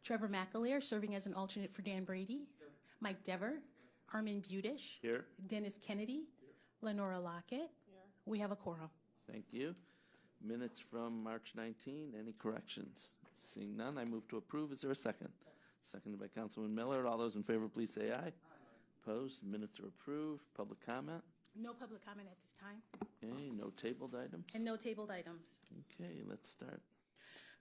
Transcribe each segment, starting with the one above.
Trevor McAleer, serving as an alternate for Dan Brady. Mike Dever. Armin Budish. Here. Dennis Kennedy. Lenora Lockett. We have a quorum. Thank you. Minutes from March 19, any corrections? Seeing none, I move to approve. Is there a second? Seconded by Councilman Miller. All those in favor, please say aye. Opposed? Minutes are approved. Public comment? No public comment at this time. Okay, no tabled items? And no tabled items. Okay, let's start.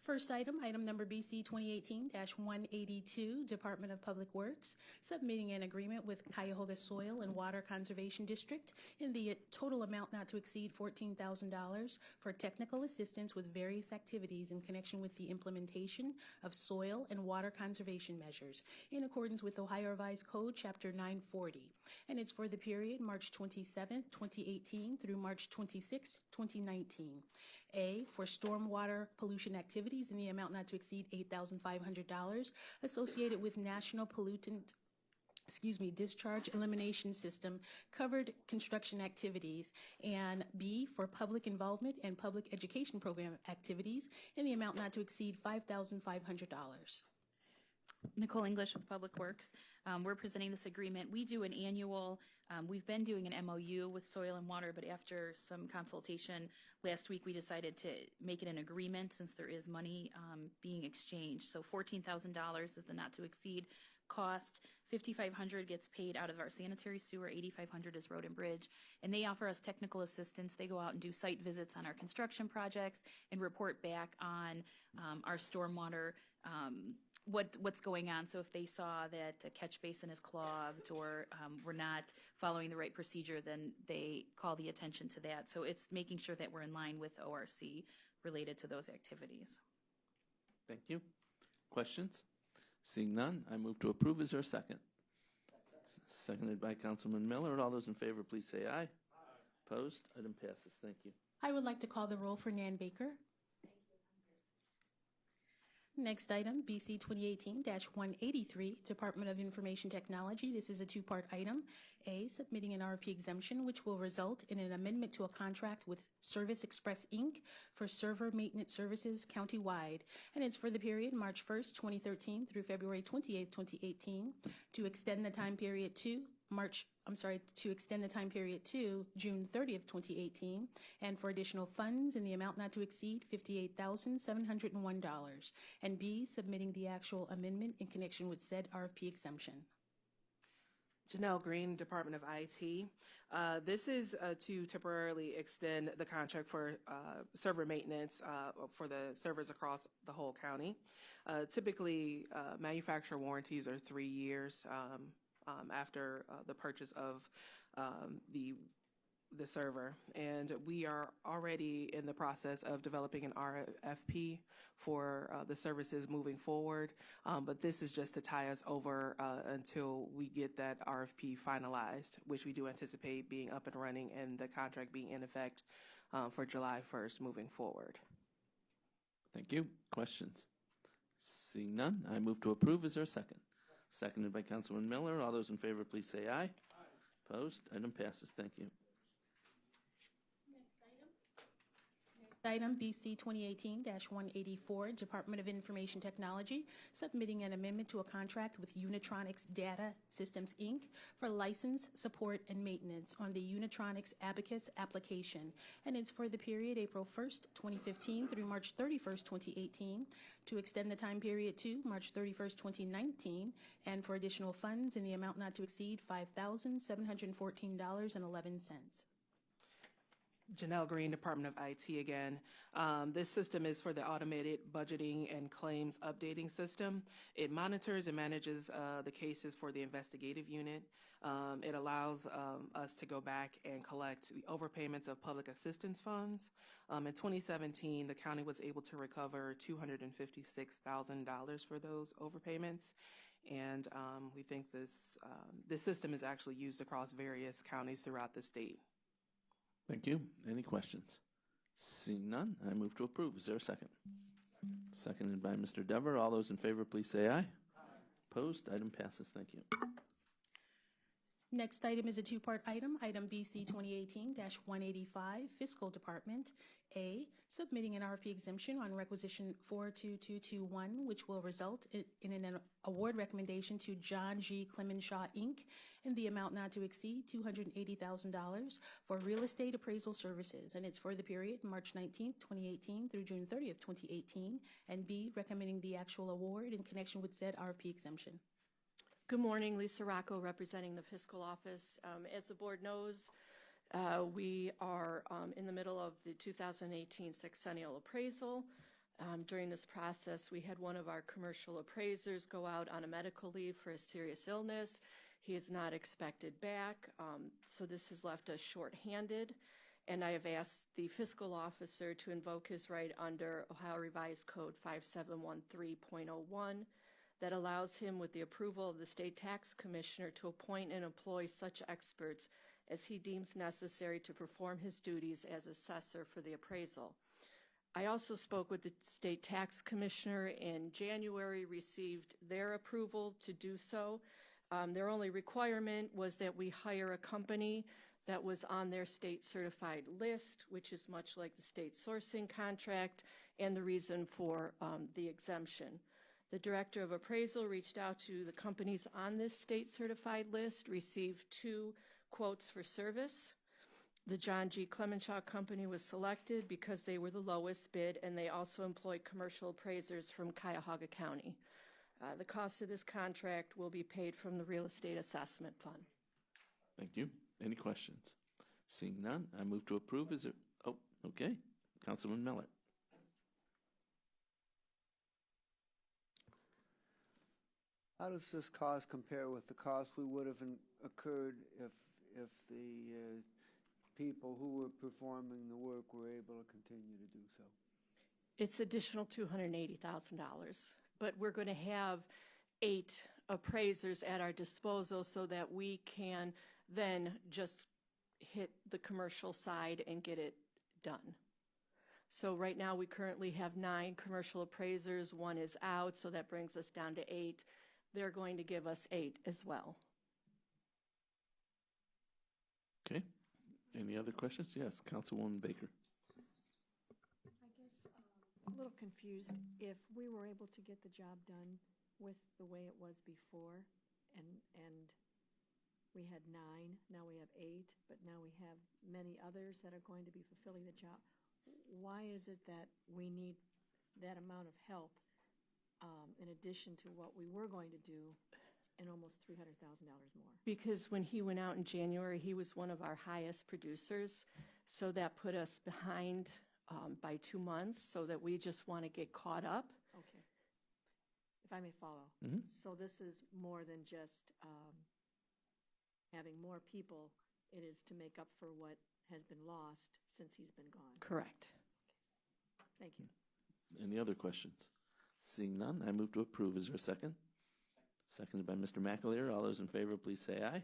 First item, item number BC 2018-182, Department of Public Works, submitting an agreement with Cuyahoga Soil and Water Conservation District in the total amount not to exceed $14,000 for technical assistance with various activities in connection with the implementation of soil and water conservation measures in accordance with Ohio Revised Code, Chapter 940. And it's for the period March 27, 2018 through March 26, 2019. A, for stormwater pollution activities in the amount not to exceed $8,500 associated with National Discharge Elimination System covered construction activities, and B, for public involvement and public education program activities in the amount not to exceed $5,500. Nicole English with Public Works. We're presenting this agreement. We do an annual, we've been doing an MOU with Soil and Water, but after some consultation last week, we decided to make it an agreement since there is money being exchanged. So $14,000 is the not to exceed cost. $5,500 gets paid out of our sanitary sewer. $8,500 is road and bridge. And they offer us technical assistance. They go out and do site visits on our construction projects and report back on our stormwater what's going on. So if they saw that a catch basin is clogged or we're not following the right procedure, then they call the attention to that. So it's making sure that we're in line with ORC related to those activities. Thank you. Questions? Seeing none, I move to approve. Is there a second? Seconded by Councilman Miller. All those in favor, please say aye. Aye. Opposed? Item passes. Thank you. I would like to call the roll for Nan Baker. Next item, BC 2018-183, Department of Information Technology. This is a two-part item. A, submitting an RFP exemption, which will result in an amendment to a contract with Service Express, Inc. for server maintenance services countywide. And it's for the period March 1st, 2013 through February 28th, 2018, to extend the time period to June 30th, 2018, and for additional funds in the amount not to exceed $58,701. And B, submitting the actual amendment in connection with said RFP exemption. Janelle Green, Department of IT. This is to temporarily extend the contract for server maintenance for the servers across the whole county. Typically, manufacturer warranties are 3 years after the purchase of the server, and we are already in the process of developing an RFP for the services moving forward, but this is just to tie us over until we get that RFP finalized, which we do anticipate being up and running and the contract being in effect for July 1st moving forward. Thank you. Questions? Seeing none, I move to approve. Is there a second? Seconded by Councilman Miller. All those in favor, please say aye. Aye. Opposed? Item passes. Thank you. Item BC 2018-184, Department of Information Technology, submitting an amendment to a contract with Unitronics Data Systems, Inc. for license, support, and maintenance on the Unitronics Abacus application. And it's for the period April 1st, 2015 through March 31st, 2018, to extend the time period to March 31st, 2019, and for additional funds in the amount not to exceed $5,714.11. Janelle Green, Department of IT again. This system is for the automated budgeting and claims updating system. It monitors and manages the cases for the investigative unit. It allows us to go back and collect the overpayments of public assistance funds. In 2017, the county was able to recover $256,000 for those overpayments. And we think this system is actually used across various counties throughout the state. Thank you. Any questions? Seeing none, I move to approve. Is there a second? Seconded by Mr. Dever. All those in favor, please say aye. Aye. Opposed? Item passes. Thank you. Next item is a two-part item, item BC 2018-185, Fiscal Department. A, submitting an RFP exemption on requisition 42221, which will result in an award recommendation to John G. Clemenshaw, Inc., in the amount not to exceed $280,000 for real estate appraisal services, and it's for the period March 19th, 2018 through June 30th, 2018. And B, recommending the actual award in connection with said RFP exemption. Good morning, Lisa Rocco, representing the Fiscal Office. As the board knows, we are in the middle of the 2018 sexennial appraisal. During this process, we had one of our commercial appraisers go out on a medical leave for a serious illness. He is not expected back, so this has left us shorthanded. And I have asked the fiscal officer to invoke his right under Ohio Revised Code 5713.01 that allows him, with the approval of the state tax commissioner, to appoint and employ such experts as he deems necessary to perform his duties as assessor for the appraisal. I also spoke with the state tax commissioner in January, received their approval to do so. Their only requirement was that we hire a company that was on their state certified list, which is much like the state sourcing contract, and the reason for the exemption. The director of appraisal reached out to the companies on this state certified list, received 2 quotes for service. The John G. Clemenshaw Company was selected because they were the lowest bid, and they also employed commercial appraisers from Cuyahoga County. The cost of this contract will be paid from the Real Estate Assessment Fund. Thank you. Any questions? Seeing none, I move to approve. Is there? Oh, okay. Councilman Miller. How does this cost compare with the cost we would have occurred if the people who were performing the work were able to continue to do so? It's additional $280,000, but we're going to have 8 appraisers at our disposal so that we can then just hit the commercial side and get it done. So right now we currently have 9 commercial appraisers. 1 is out, so that brings us down to 8. They're going to give us 8 as well. Okay. Any other questions? Yes, Councilwoman Baker. I guess I'm a little confused. If we were able to get the job done with the way it was before, and we had 9, now we have 8, but now we have many others that are going to be fulfilling the job, why is it that we need that amount of help in addition to what we were going to do, and almost $300,000 more? Because when he went out in January, he was one of our highest producers, so that put us behind by 2 months, so that we just want to get caught up. Okay. If I may follow. Mhm. So this is more than just having more people. It is to make up for what has been lost since he's been gone. Correct. Thank you. Any other questions? Seeing none, I move to approve. Is there a second? Seconded by Mr. McAleer. All those in favor, please say aye.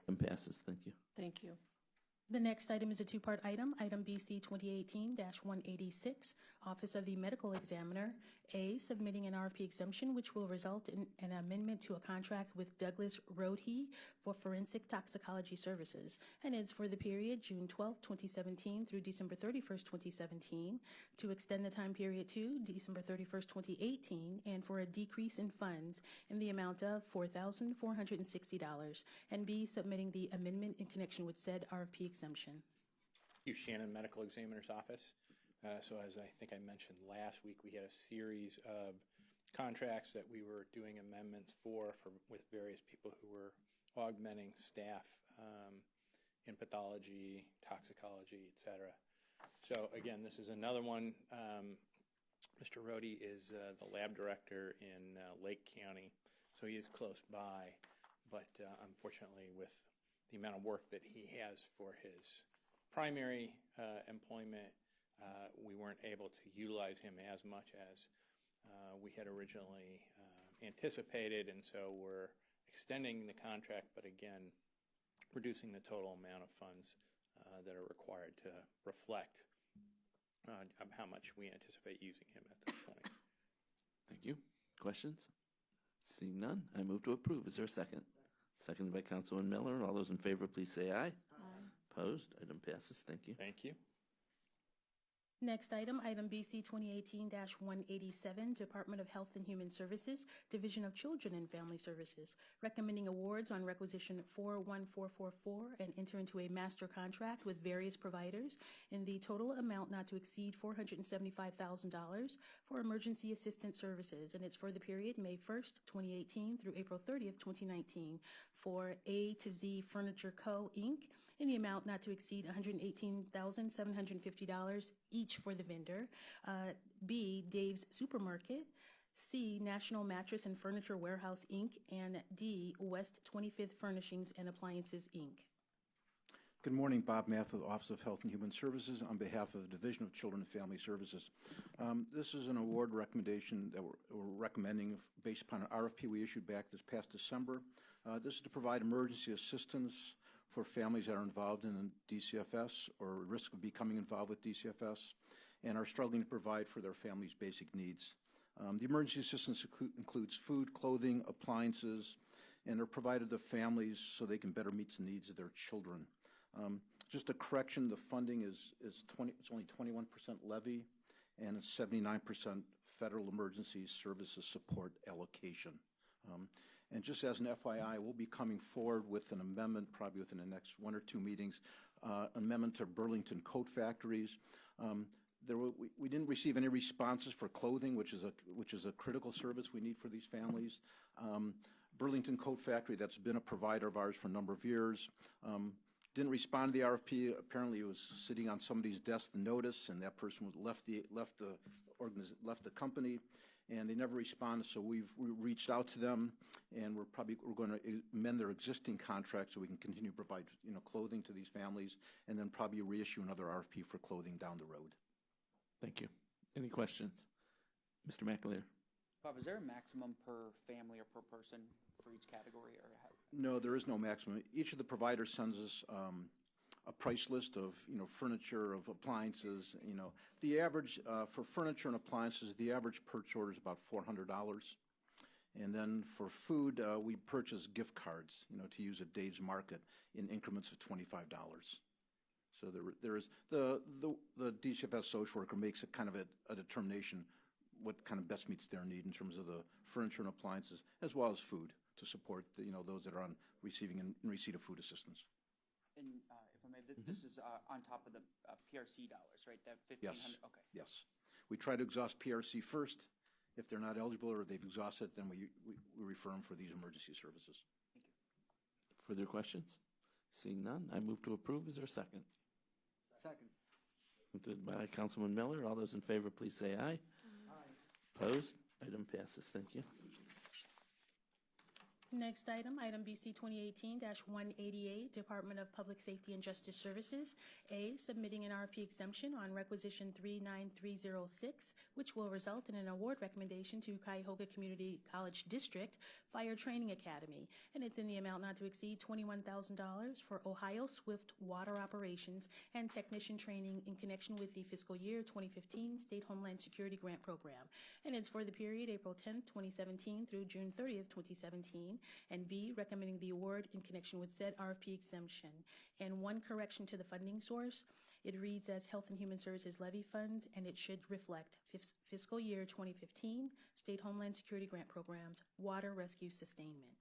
And passes. Thank you. Thank you. The next item is a two-part item, item BC 2018-186, Office of the Medical Examiner. A, submitting an RFP exemption, which will result in an amendment to a contract with Douglas Rohde for forensic toxicology services, and it's for the period June 12, 2017 through December 31st, 2017, to extend the time period to December 31st, 2018, and for a decrease in funds in the amount of $4,460, and B, submitting the amendment in connection with said RFP exemption. Hugh Shannon, Medical Examiner's Office. So as I think I mentioned last week, we had a series of contracts that we were doing amendments for with various people who were augmenting staff in pathology, toxicology, et cetera. So again, this is another one. Mr. Rohde is the lab director in Lake County, so he is close by, but unfortunately with the amount of work that he has for his primary employment, we weren't able to utilize him as much as we had originally anticipated, and so we're extending the contract, but again, reducing the total amount of funds that are required to reflect how much we anticipate using him at this point. Thank you. Questions? Seeing none, I move to approve. Is there a second? seconded by Councilman Miller. All those in favor, please say aye. Aye. Opposed? Item passes. Thank you. Thank you. Next item, item BC 2018-187, Department of Health and Human Services, Division of Children and Family Services, recommending awards on requisition 41444 and enter into a master contract with various providers in the total amount not to exceed $475,000 for emergency assistance services, and it's for the period May 1st, 2018 through April 30th, 2019 for A to Z Furniture Co., Inc., in the amount not to exceed $118,750 each for the vendor. B, Dave's Supermarket. C, National Mattress and Furniture Warehouse, Inc., and D, West 25th Furnishings and Appliances, Inc. Good morning, Bob Math with the Office of Health and Human Services on behalf of the Division of Children and Family Services. This is an award recommendation that we're recommending based upon an RFP we issued back this past December. This is to provide emergency assistance for families that are involved in DCFS or at risk of becoming involved with DCFS and are struggling to provide for their family's basic needs. The emergency assistance includes food, clothing, appliances, and are provided to families so they can better meet the needs of their children. Just a correction, the funding is it's only 21% levy and it's 79% federal emergency services support allocation. And just as an FYI, we'll be coming forward with an amendment probably within the next 1 or 2 meetings, amendment to Burlington Coat Factories. We didn't receive any responses for clothing, which is a critical service we need for these families. Burlington Coat Factory, that's been a provider of ours for a number of years, didn't respond to the RFP. Apparently, it was sitting on somebody's desk, the notice, and that person left the company, and they never responded. So we reached out to them, and we're going to amend their existing contract so we can continue to provide clothing to these families, and then probably reissue another RFP for clothing down the road. Thank you. Any questions? Mr. McAleer. Bob, is there a maximum per family or per person for each category, or how? No, there is no maximum. Each of the providers sends us a price list of furniture, of appliances. The average for furniture and appliances, the average purchase order is about $400. And then for food, we purchase gift cards, to use at Dave's Market in increments of $25. So there is the DCFS social worker makes a kind of a determination what kind of best meets their need in terms of the furniture and appliances, as well as food to support those that are on receiving and in receipt of food assistance. And if I may, this is on top of the PRC dollars, right? That $1,500. Yes. Okay. Yes. We try to exhaust PRC first. If they're not eligible or they've exhausted, then we refer them for these emergency services. Thank you. Further questions? Seeing none, I move to approve. Is there a second? Second. Moved by Councilman Miller. All those in favor, please say aye. Aye. Opposed? Item passes. Thank you. Next item, item BC 2018-188, Department of Public Safety and Justice Services. A, submitting an RFP exemption on requisition 39306, which will result in an award recommendation to Cuyahoga Community College District Fire Training Academy, and it's in the amount not to exceed $21,000 for Ohio Swift Water Operations and Technician Training in connection with the fiscal year 2015 State Homeland Security Grant Program, and it's for the period April 10th, 2017 through June 30th, 2017. And B, recommending the award in connection with said RFP exemption. And one correction to the funding source, it reads as Health and Human Services Levy Fund, and it should reflect fiscal year 2015 State Homeland Security Grant Programs, Water Rescue Sustainment.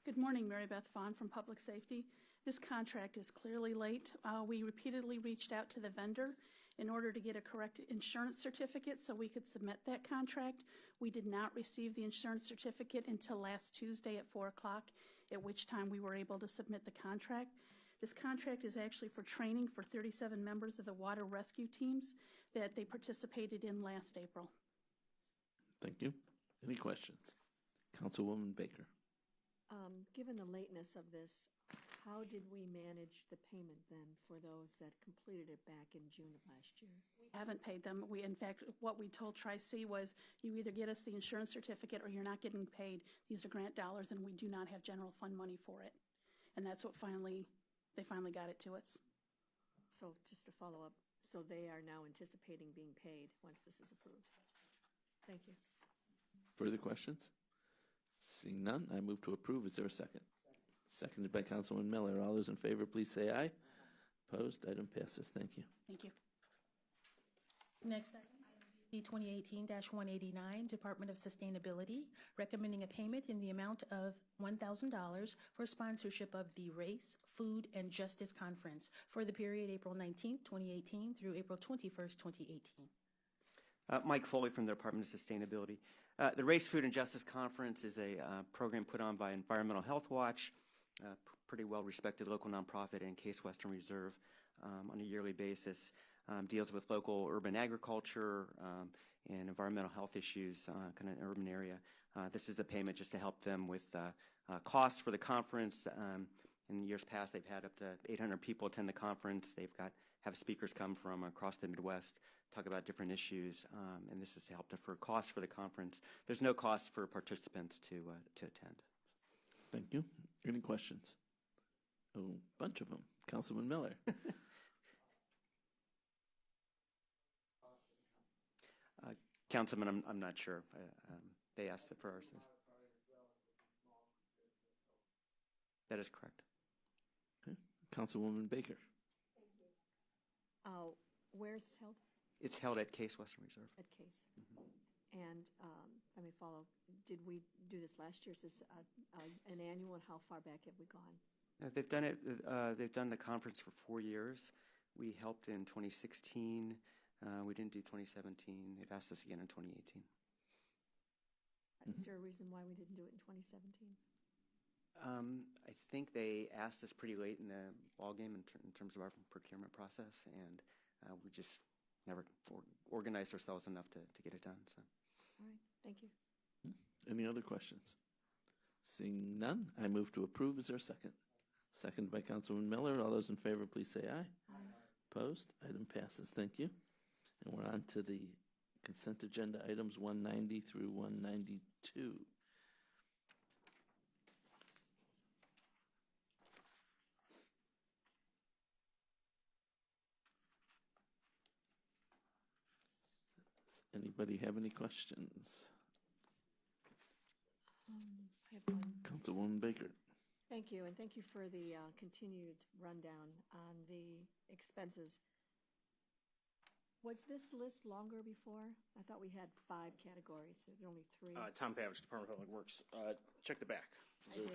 Good morning, Mary Beth Vaughn from Public Safety. This contract is clearly late. We repeatedly reached out to the vendor in order to get a correct insurance certificate so we could submit that contract. We did not receive the insurance certificate until last Tuesday at 4 o'clock, at which time we were able to submit the contract. This contract is actually for training for 37 members of the water rescue teams that they participated in last April. Thank you. Any questions? Councilwoman Baker. Given the lateness of this, how did we manage the payment then for those that completed it back in June of last year? We haven't paid them. In fact, what we told Tri-C was you either get us the insurance certificate or you're not getting paid. These are grant dollars and we do not have general fund money for it. And that's what they finally got it to us. So just to follow up, so they are now anticipating being paid once this is approved. Thank you. Further questions? Seeing none, I move to approve. Is there a second? Seconded by Councilwoman Miller. All those in favor, please say aye. Opposed? Item passes. Thank you. Thank you. Next item, B 2018-189, Department of Sustainability, recommending a payment in the amount of $1,000 for sponsorship of the Race, Food, and Justice Conference for the period April 19th, 2018 through April 21st, 2018. Mike Foley from the Department of Sustainability. The Race, Food, and Justice Conference is a program put on by Environmental Health Watch, pretty well-respected local nonprofit, and Case Western Reserve on a yearly basis. Deals with local urban agriculture and environmental health issues kind of in an urban area. This is a payment just to help them with costs for the conference. In years past, they've had up to 800 people attend the conference. They've have speakers come from across the Midwest, talk about different issues, and this is to help defer costs for the conference. There's no cost for participants to attend. Thank you. Any questions? Oh, bunch of them. Councilman Miller. Councilman, I'm not sure. They asked it for ours. That is correct. Okay. Councilwoman Baker. Where is this held? It's held at Case Western Reserve. At Case. And let me follow. Did we do this last year? Is this an annual, and how far back have we gone? They've done it. They've done the conference for 4 years. We helped in 2016. We didn't do 2017. They've asked us again in 2018. Is there a reason why we didn't do it in 2017? I think they asked us pretty late in the ballgame in terms of our procurement process, and we just never organized ourselves enough to get it done. So. All right. Thank you. Any other questions? Seeing none, I move to approve. Is there a second? Seconded by Councilwoman Miller. All those in favor, please say aye. Aye. Opposed? Item passes. Thank you. And we're on to the consent agenda items 190 through 192. Anybody have any questions? I have one. Councilwoman Baker. Thank you, and thank you for the continued rundown on the expenses. Was this list longer before? I thought we had 5 categories. There's only 3. Tom Pavich, Department of Public Works. Check the back. I did.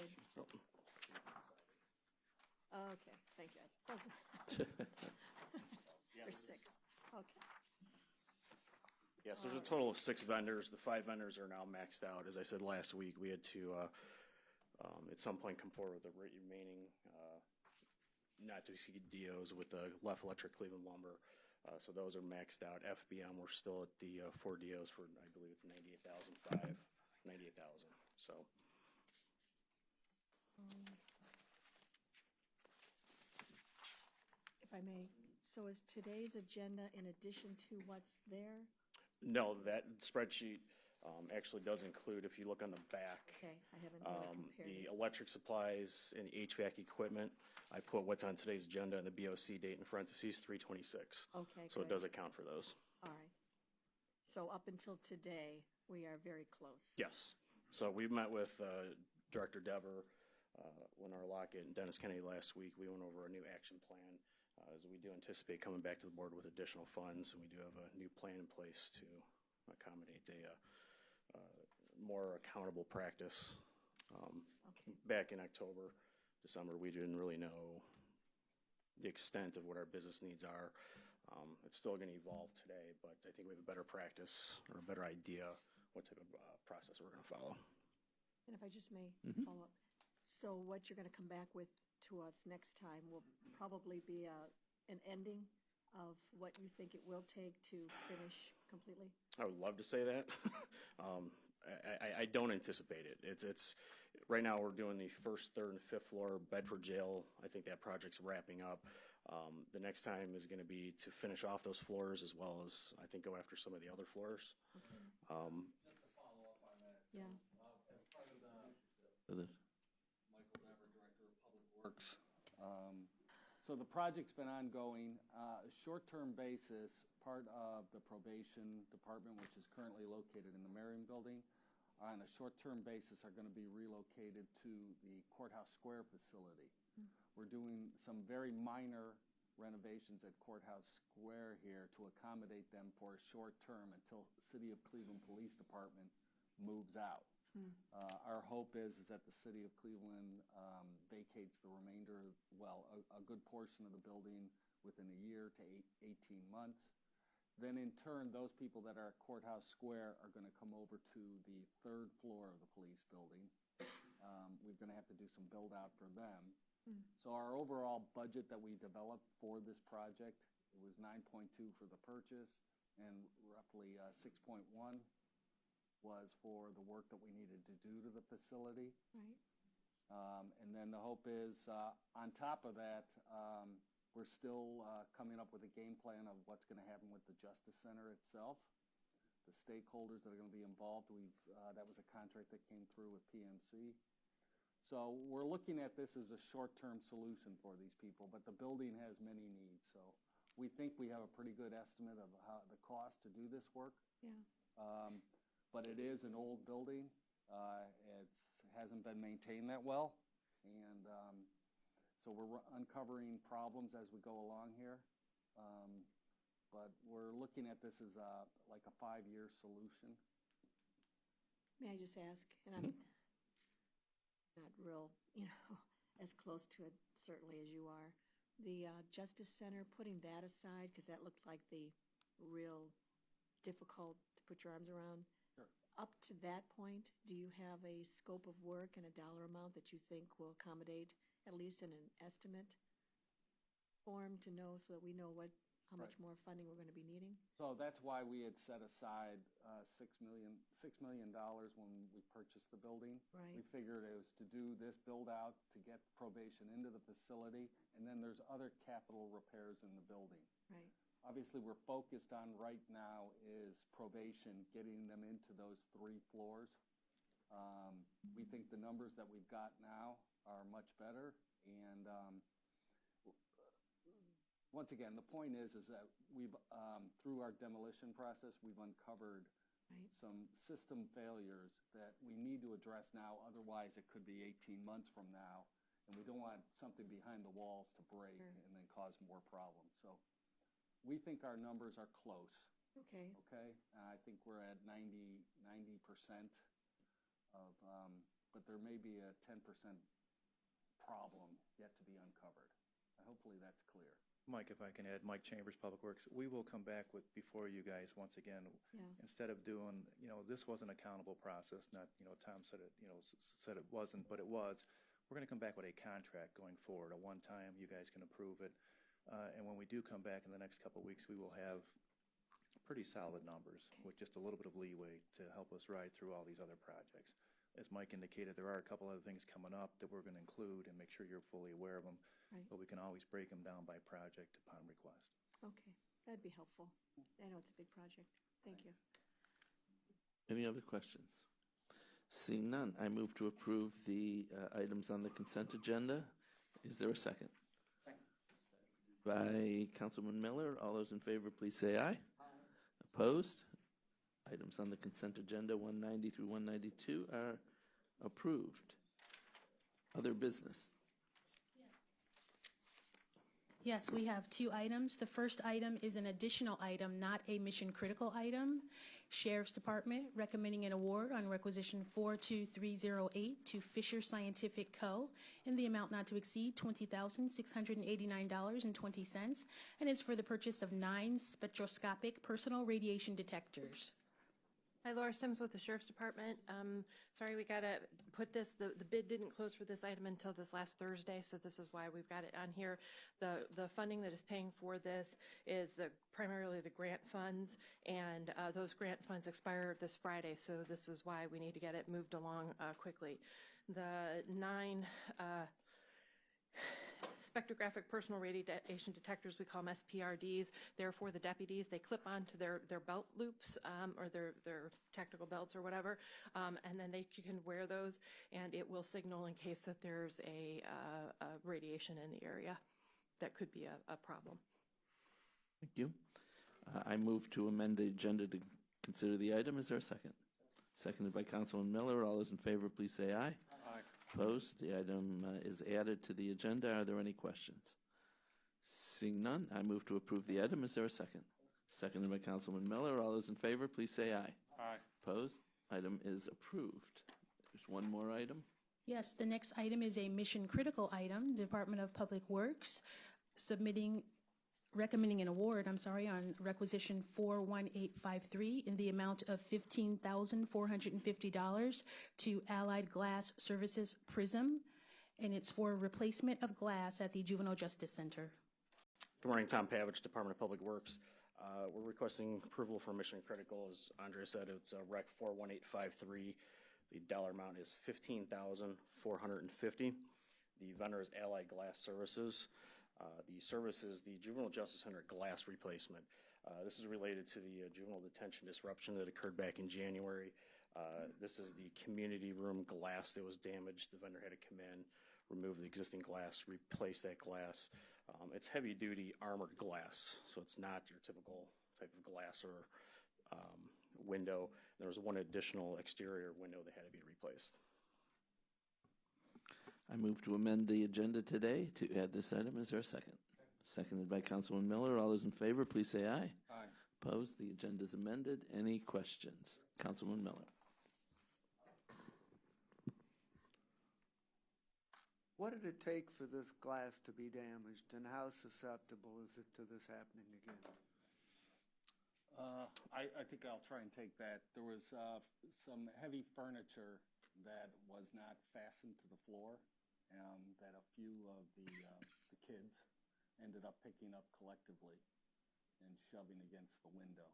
Okay, thank you. There's 6. Okay. Yes, there's a total of 6 vendors. The 5 vendors are now maxed out. As I said last week, we had to, at some point, come forward with the remaining not to exceed DOs with the Left Electric, Cleveland Lumber. So those are maxed out. FBM, we're still at the 4 DOs for, I believe it's 98,005, 98,000. So. If I may, so is today's agenda in addition to what's there? No, that spreadsheet actually does include, if you look on the back, Okay, I haven't really compared the it. electric supplies and the HVAC equipment. I put what's on today's agenda and the BOC date in parentheses, 3/26. Okay, So it good. does account for those. All right. So up until today, we are very close. Yes. So we met with Director Dever, Lenore Lockett, and Dennis Kennedy last week. We went over a new action plan, as we do anticipate coming back to the board with additional funds, and we do have a new plan in place to accommodate a more accountable practice. Back in October, December, we didn't really know the extent of what our business needs are. It's still going to evolve today, but I think we have a better practice or a better idea what type of process we're going to follow. And if I just may follow up. So what you're going to come back with to us next time will probably be an ending of what you think it will take to finish completely? I would love to say that. I don't anticipate it. It's right now we're doing the 1st, 3rd, and 5th floor Bedford Jail. I think that project's wrapping up. The next time is going to be to finish off those floors as well as I think go after some of the other floors. Okay. Just to follow up on that. Yeah. As part of the Michael Dever, Director of Public Works. So the project's been ongoing. Short-term basis, part of the probation department, which is currently located in the Marion Building, on a short-term basis are going to be relocated to the Courthouse Square facility. We're doing some very minor renovations at Courthouse Square here to accommodate them for a short term until City of Cleveland Police Department moves out. Our hope is that the City of Cleveland vacates the remainder, a good portion of the building within a year to 18 months. Then in turn, those people that are at Courthouse Square are going to come over to the 3rd floor of the police building. We're going to have to do some build out for them. So our overall budget that we developed for this project, it was 9.2 for the purchase, and roughly 6.1 was for the work that we needed to do to the facility. Right. And then the hope is, on top of that, we're still coming up with a game plan of what's going to happen with the Justice Center itself, the stakeholders that are going to be involved. That was a contract that came through with PNC. So we're looking at this as a short-term solution for these people, but the building has many needs. So we think we have a pretty good estimate of the cost to do this work. Yeah. But it is an old building. It hasn't been maintained that well. And so we're uncovering problems as we go along here. But we're looking at this as like a 5-year solution. May I just ask, and I'm not real, as close to it certainly as you are, the Justice Center, putting that aside, because that looked like the real difficult to put your arms around. Sure. Up to that point, do you have a scope of work and a dollar amount that you think will accommodate, at least in an estimate form, to know so that we know how much more funding we're going to be needing? So that's why we had set aside $6 million when we purchased the building. Right. We figured it was to do this build out, to get probation into the facility, and then there's other capital repairs in the building. Right. Obviously, we're focused on right now is probation, getting them into those 3 floors. We think the numbers that we've got now are much better, and once again, the point is that we've, through our demolition process, we've uncovered some system failures that we need to address now. Otherwise, it could be 18 months from now, and we don't want something behind the walls to break and then cause more problems. So we think our numbers are close. Okay. Okay? I think we're at 90% of, but there may be a 10% problem yet to be uncovered. Hopefully that's clear. Mike, if I can add, Mike Chambers, Public Works, we will come back before you guys once again. Yeah. Instead of doing, this was an accountable process, not, Tom said it, said it wasn't, but it was. We're going to come back with a contract going forward, a one-time, you guys can approve it. And when we do come back in the next couple of weeks, we will have pretty solid numbers with just a little bit of leeway to help us ride through all these other projects. As Mike indicated, there are a couple other things coming up that we're going to include and make sure you're fully aware of them. Right. But we can always break them down by project upon request. Okay, that'd be helpful. I know it's a big project. Thank you. Any other questions? Seeing none, I move to approve the items on the consent agenda. Is there a second? Second. By Councilman Miller. All those in favor, please say aye. Opposed? Items on the consent agenda 190 through 192 are approved. Other business. Yes, we have 2 items. The first item is an additional item, not a mission-critical item. Sheriff's Department recommending an award on requisition 42308 to Fisher Scientific Co. in the amount not to exceed $20,689.20, and it's for the purchase of 9 spectroscopic personal radiation detectors. Hi, Laura Sims with the Sheriff's Department. Sorry, we got to put this, the bid didn't close for this item until this last Thursday, so this is why we've got it on here. The funding that is paying for this is primarily the grant funds, and those grant funds expire this Friday, so this is why we need to get it moved along quickly. The 9 spectrographic personal radiation detectors, we call them SPRDs. They're for the deputies. They clip onto their belt loops or their tactical belts or whatever, and then you can wear those, and it will signal in case that there's a radiation in the area that could be a problem. Thank you. I move to amend the agenda to consider the item. Is there a second? seconded by Councilman Miller. All those in favor, please say aye. Aye. Opposed? The item is added to the agenda. Are there any questions? Seeing none, I move to approve the item. Is there a second? Seconded by Councilman Miller. All those in favor, please say aye. Aye. Opposed? Item is approved. There's one more item. Yes, the next item is a mission-critical item, Department of Public Works, recommending an award, on requisition 41853 in the amount of $15,450 to Allied Glass Services Prism, and it's for replacement of glass at the Juvenile Justice Center. Good morning, Tom Pavich, Department of Public Works. We're requesting approval for mission critical. As Andrea said, it's Rec 41853. The dollar amount is $15,450. The vendor is Allied Glass Services. The service is the Juvenile Justice Center glass replacement. This is related to the juvenile detention disruption that occurred back in January. This is the community room glass that was damaged. The vendor had to come in, remove the existing glass, replace that glass. It's heavy-duty armored glass, so it's not your typical type of glass or window. There was one additional exterior window that had to be replaced. I move to amend the agenda today to add this item. Is there a second? Seconded by Councilman Miller. All those in favor, please say aye. Aye. Opposed? The agenda is amended. Any questions? Councilman Miller. What did it take for this glass to be damaged, and how susceptible is it to this happening again? I think I'll try and take that. There was some heavy furniture that was not fastened to the floor, that a few of the kids ended up picking up collectively and shoving against the window.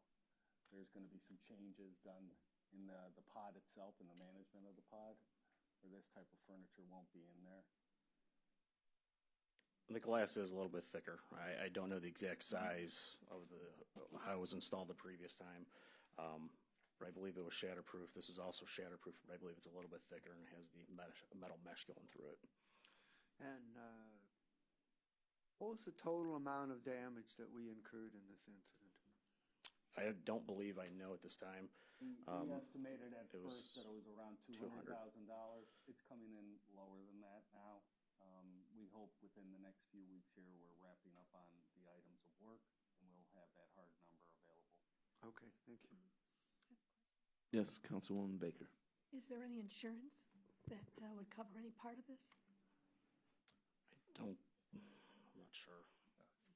There's going to be some changes done in the pod itself and the management of the pod, where this type of furniture won't be in there. The glass is a little bit thicker. I don't know the exact size of how it was installed the previous time, but I believe it was shatterproof. This is also shatterproof, but I believe it's a little bit thicker and has the metal mesh going through it. And what was the total amount of damage that we incurred in this incident? I don't believe I know at this time. We estimated at first that it was around $200,000. It's coming in lower than that now. We hope within the next few weeks here we're wrapping up on the items of work, and we'll have that hard number available. Okay, thank you. Yes, Councilwoman Baker. Is there any insurance that would cover any part of this? I'm not sure.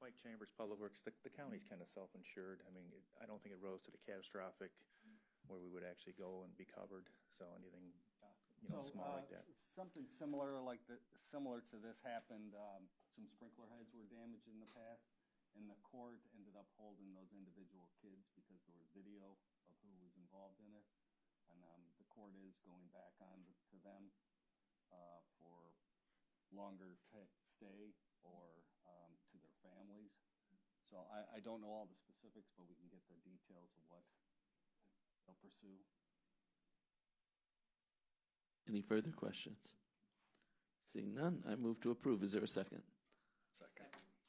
Mike Chambers, Public Works, the county's kind of self-insured. I mean, I don't think it rose to the catastrophic where we would actually go and be covered. So anything, small like that. Something similar similar to this happened. Some sprinkler heads were damaged in the past, and the court ended up holding those individual kids because there was video of who was involved in it, and the court is going back on to them for longer stay or to their families. So I don't know all the specifics, but we can get the details of what they'll pursue. Any further questions? Seeing none, I move to approve. Is there a second? Second.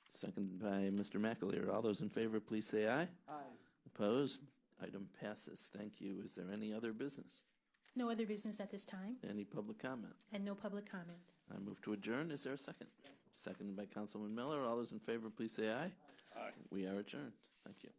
Second by Mr. McAleer. All those in favor, please say aye. Aye. Opposed? Item passes. Thank you. Is there any other business? No other business at this time, Any public comment? and no public comment. I move to adjourn. Is there a second? Seconded by Councilman Miller. All those in favor, please say aye. Aye. We are adjourned. Thank you.